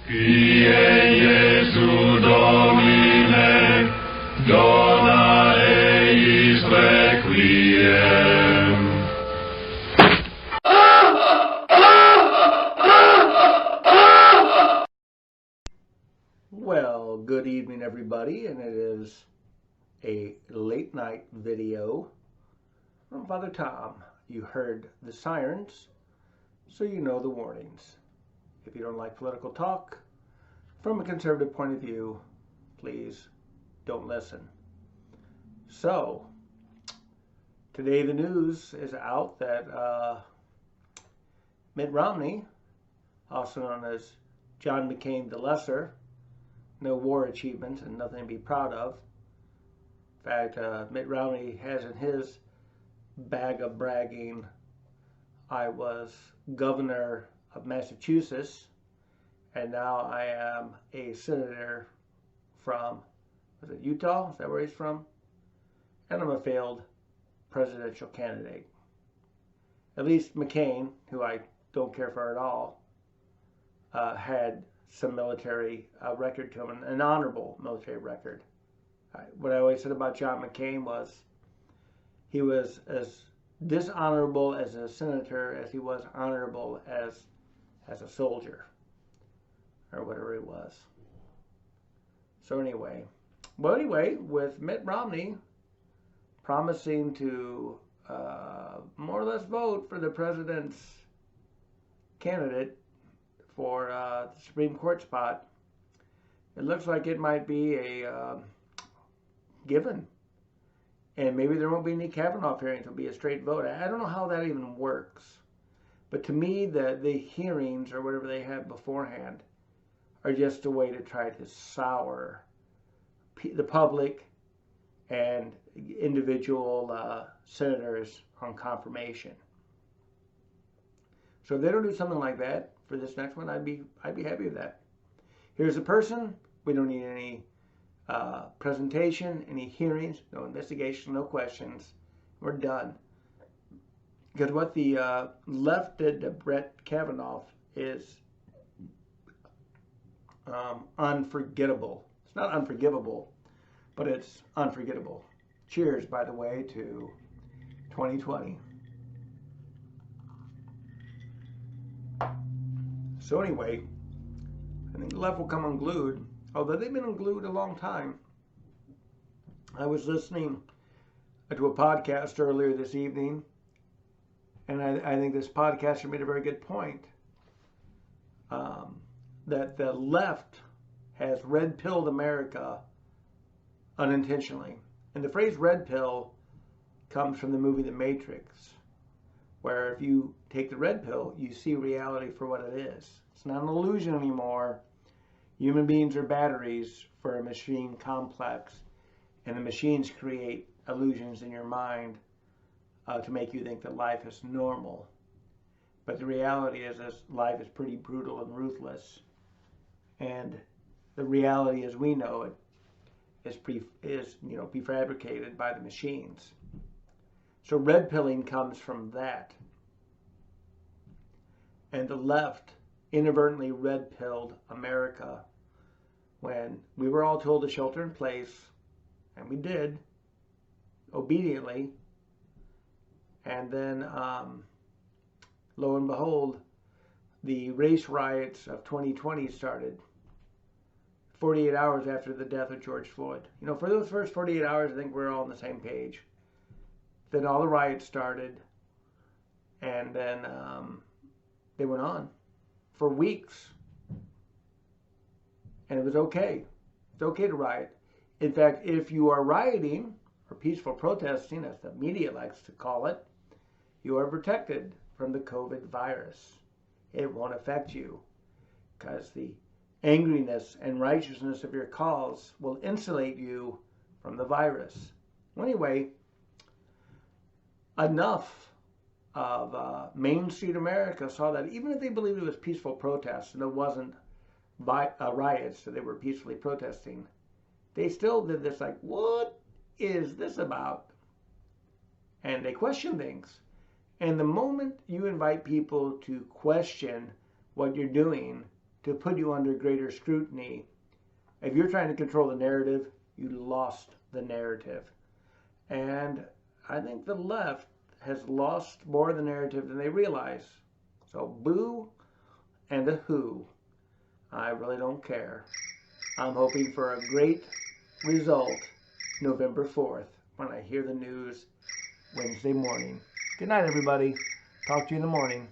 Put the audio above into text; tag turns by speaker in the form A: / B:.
A: Kyrie Jesu Domine, dona eis requiem.
B: Well, good evening everybody, and it is a late night video from Father Tom. You heard the sirens, so you know the warnings. If you don't like political talk, from a conservative point of view, please don't listen. So, today the news is out that Mitt Romney, also known as John McCain the Lesser, no war achievements and nothing to be proud of. In fact, Mitt Romney has in his bag of bragging, I was governor of Massachusetts, and now I am a senator from, was it Utah? Is that where he's from? And I'm a failed presidential candidate. At least McCain, who I don't care for at all, had some military record to him, an honorable military record. What I always said about John McCain was he was as dishonorable as a senator as he was honorable as a soldier, or whatever he was. So anyway, with Mitt Romney promising to more or less vote for the president's candidate for the Supreme Court spot, it looks like it might be a given. And maybe there won't be any Kavanaugh hearings. It'll be a straight vote. I don't know how that even works. But to me, the hearings or whatever they have beforehand are just a way to try to sour the public and individual senators on confirmation. So if they don't do something like that for this next one, I'd be happy with that. Here's a person. We don't need any presentation, any hearings, no investigation, no questions. We're done. Because what the left did to Brett Kavanaugh is unforgettable. It's not unforgivable, but it's unforgettable. Cheers, by the way, to 2020. So anyway, I think the left will come unglued, although they've been unglued a long time. I was listening to a podcast earlier this evening, and I think this podcaster made a very good point, that the left has red-pilled America unintentionally. And the phrase red pill comes from the movie The Matrix, where if you take the red pill, you see reality for what it is. It's not an illusion anymore. Human beings are batteries for a machine complex, and the machines create illusions in your mind to make you think that life is normal. But the reality is that life is pretty brutal and ruthless, and the reality as we know it is prefabricated by the machines. So red pilling comes from that, and the left inadvertently red-pilled America when we were all told to shelter in place, and we did, obediently, and then lo and behold, the race riots of 2020 started 48 hours after the death of George Floyd. You know, for those first 48 hours, I think we're all on the same page. Then all the riots started, and then they went on for weeks. And it was okay. It's okay to riot. In fact, if you are rioting or peaceful protesting, as the media likes to call it, you are protected from the COVID virus. It won't affect you because the angriness and righteousness of your cause will insulate you from the virus. Well, anyway, enough of Main Street America saw that even if they believed it was peaceful protests and it wasn't riots, so they were peacefully protesting, they still did this like, what is this about? And they question things. And the moment you invite people to question what you're doing, to put you under greater scrutiny. If you're trying to control the narrative, you lost the narrative. And I think the left has lost more of the narrative than they realize. So boo and a who. I really don't care. I'm hoping for a great result November 4th when I hear the news Wednesday morning. Good night, everybody. Talk to you in the morning.